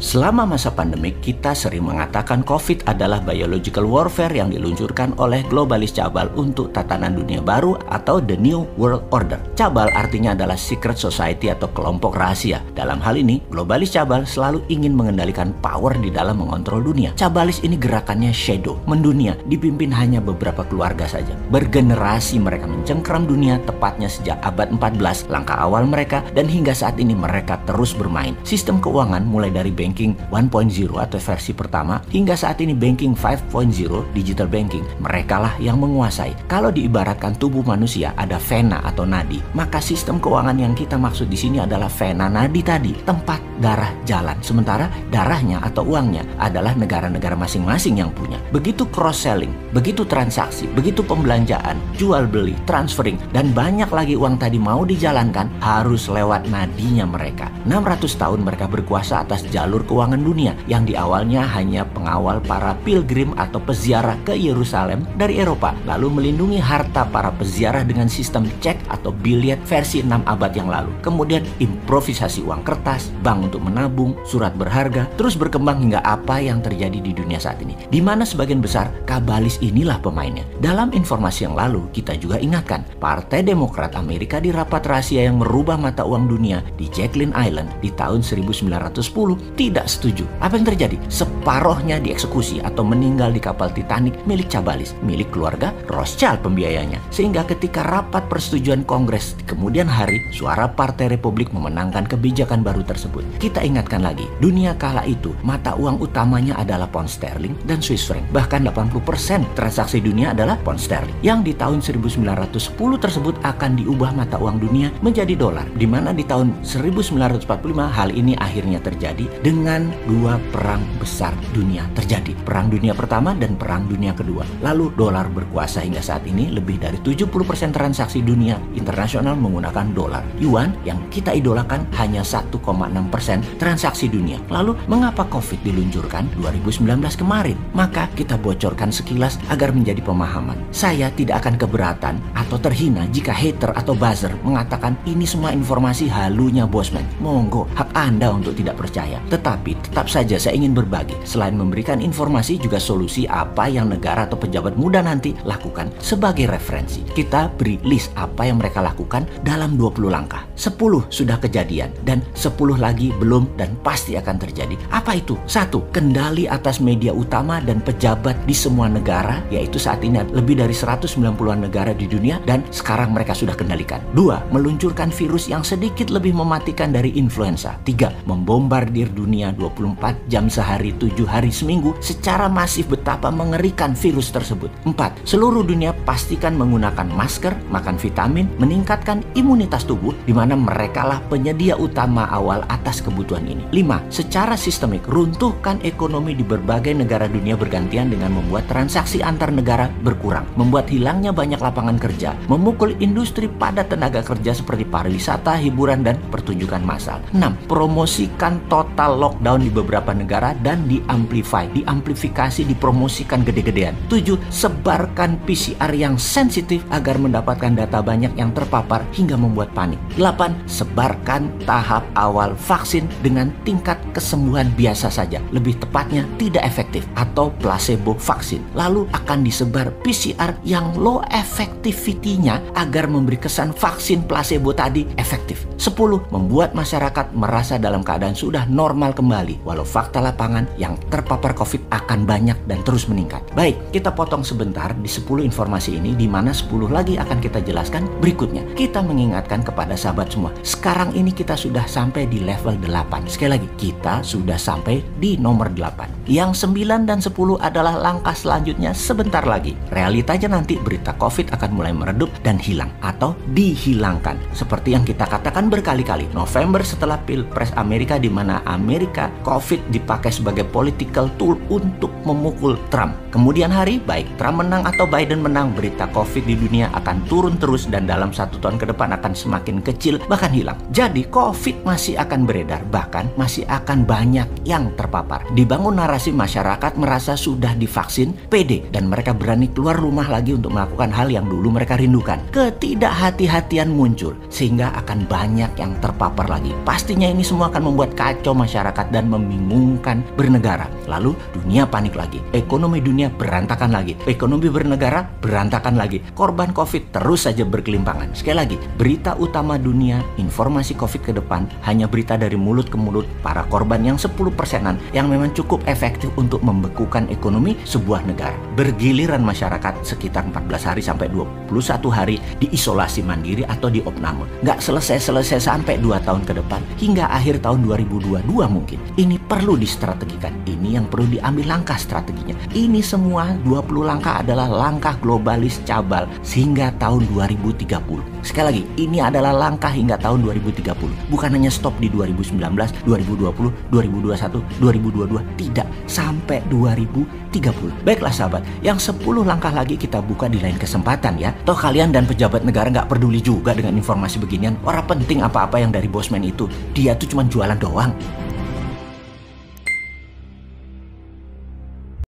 Selama masa pandemik, kita sering mengatakan COVID adalah biological warfare yang diluncurkan oleh globalis cabal untuk tatanan dunia baru atau the new world order. Cabal artinya adalah secret society atau kelompok rahasia. Dalam hal ini, globalis cabal selalu ingin mengendalikan power di dalam mengontrol dunia. Cabalis ini gerakannya shadow, mendunia, dipimpin hanya beberapa keluarga saja. Bergenerasi mereka mencengkram dunia tepatnya sejak abad 14, langkah awal mereka, dan hingga saat ini mereka terus bermain. Sistem keuangan mulai dari banking 1.0 atau versi pertama hingga saat ini banking 5.0, digital banking, merekalah yang menguasai. Kalau diibaratkan tubuh manusia ada vena atau nadi, maka sistem keuangan yang kita maksud di sini adalah vena nadi tadi, tempat darah jalan. Sementara darahnya atau uangnya adalah negara-negara masing-masing yang punya. Begitu cross selling, begitu transaksi, begitu pembelanjaan, jual beli, transferring, dan banyak lagi uang tadi mau dijalankan harus lewat nadinya mereka. 600 tahun mereka berkuasa atas jalur keuangan dunia yang di awalnya hanya pengawal para pilgrim atau peziarah ke Yerusalem dari Eropa, lalu melindungi harta para peziarah dengan sistem cek atau biliet versi 6 abad yang lalu. Kemudian improvisasi uang kertas, bank untuk menabung, surat berharga, terus berkembang hingga apa yang terjadi di dunia saat ini, di mana sebagian besar kabalis inilah pemainnya. Dalam informasi yang lalu, kita juga ingatkan, Partai Demokrat Amerika di rapat rahasia yang merubah mata uang dunia di Jacqueline Island di tahun 1910 tidak setuju. Apa yang terjadi? Separohnya dieksekusi atau meninggal di kapal Titanic milik cabalis, milik keluarga Rothschild pembiayanya. Sehingga ketika rapat persetujuan Kongres di kemudian hari, suara Partai Republik memenangkan kebijakan baru tersebut. Kita ingatkan lagi, dunia kala itu mata uang utamanya adalah pound sterling dan Swiss franc. Bahkan 80% transaksi dunia adalah pound sterling. Yang di tahun 1910 tersebut akan diubah mata uang dunia menjadi dolar, di mana di tahun 1945 hal ini akhirnya terjadi dengan dua perang besar dunia terjadi. Perang dunia pertama dan perang dunia kedua. Lalu dolar berkuasa hingga saat ini, lebih dari 70% transaksi dunia internasional menggunakan dolar. Yuan yang kita idolakan hanya 1,6% transaksi dunia. Lalu mengapa COVID diluncurkan 2019 kemarin? Maka kita bocorkan sekilas agar menjadi pemahaman. Saya tidak akan keberatan atau terhina jika hater atau buzzer mengatakan ini semua informasi halunya Bosman. Monggo, hak Anda untuk tidak percaya. Tetapi tetap saja saya ingin berbagi. Selain memberikan informasi, juga solusi apa yang negara atau pejabat muda nanti lakukan sebagai referensi. Kita beri list apa yang mereka lakukan dalam 20 langkah. 10 sudah kejadian dan 10 lagi belum dan pasti akan terjadi. Apa itu? 1. Kendali atas media utama dan pejabat di semua negara, yaitu saat ini lebih dari 190-an negara di dunia dan sekarang mereka sudah kendalikan. 2. Meluncurkan virus yang sedikit lebih mematikan dari influenza. 3. Membombardir dunia 24 jam sehari, 7 hari seminggu secara masif betapa mengerikan virus tersebut. 4. Seluruh dunia pastikan menggunakan masker, makan vitamin, meningkatkan imunitas tubuh, di mana merekalah penyedia utama awal atas kebutuhan ini. 5. Secara sistemik runtuhkan ekonomi di berbagai negara dunia bergantian dengan membuat transaksi antar negara berkurang, membuat hilangnya banyak lapangan kerja, memukul industri padat tenaga kerja seperti pariwisata, hiburan, dan pertunjukan massal. 6. Promosikan total lockdown di beberapa negara dan diamplifikasi, dipromosikan gede-gedean. 7. Sebarkan PCR yang sensitif agar mendapatkan data banyak yang terpapar hingga membuat panik. 8. Sebarkan tahap awal vaksin dengan tingkat kesembuhan biasa saja, lebih tepatnya tidak efektif atau placebo vaksin. Lalu akan disebar PCR yang low effectivity-nya agar memberi kesan vaksin placebo tadi efektif. 10. Membuat masyarakat merasa dalam keadaan sudah normal kembali, walau fakta lapangan yang terpapar COVID akan banyak dan terus meningkat. Baik, kita potong sebentar di 10 informasi ini, di mana 10 lagi akan kita jelaskan berikutnya. Kita mengingatkan kepada sahabat semua, sekarang ini kita sudah sampai di level 8. Sekali lagi, kita sudah sampai di nomor 8. Yang 9 dan 10 adalah langkah selanjutnya sebentar lagi. Realitanya nanti berita COVID akan mulai meredup dan hilang atau dihilangkan. Seperti yang kita katakan berkali-kali, November setelah Pilpres Amerika, di mana Amerika COVID dipakai sebagai political tool untuk memukul Trump. Kemudian hari, baik Trump menang atau Biden menang, berita COVID di dunia akan turun terus dan dalam 1 tahun ke depan akan semakin kecil, bahkan hilang. Jadi COVID masih akan beredar, bahkan masih akan banyak yang terpapar. Dibangun narasi masyarakat merasa sudah divaksin, pede, dan mereka berani keluar rumah lagi untuk melakukan hal yang dulu mereka rindukan. Ketidakhati-hatian muncul, sehingga akan banyak yang terpapar lagi. Pastinya ini semua akan membuat kacau masyarakat masyarakat dan membingungkan bernegara. Lalu dunia panik lagi, ekonomi dunia berantakan lagi, ekonomi bernegara berantakan lagi. Korban COVID terus saja berkelimpangan. Sekali lagi, berita utama dunia, informasi COVID ke depan hanya berita dari mulut ke mulut para korban yang 10%-an yang memang cukup efektif untuk membekukan ekonomi sebuah negara. Bergiliran masyarakat sekitar 14 hari sampai 21 hari diisolasi mandiri atau di opname. Nggak selesai-selesai sampai 2 tahun ke depan hingga akhir tahun 2022 mungkin. Ini perlu distrategikan. Ini yang perlu diambil langkah strateginya. Ini semua 20 langkah adalah langkah globalis cabal sehingga tahun 2030. Sekali lagi, ini adalah langkah hingga tahun 2030. Bukan hanya stop di 2019, 2020, 2021, 2022. Tidak, sampai 2030. Baiklah sahabat, yang 10 langkah lagi kita buka di lain kesempatan ya. Toh kalian dan pejabat negara nggak peduli juga dengan informasi beginian. Orang penting apa-apa yang dari bosman itu. Dia tuh cuma jualan doang.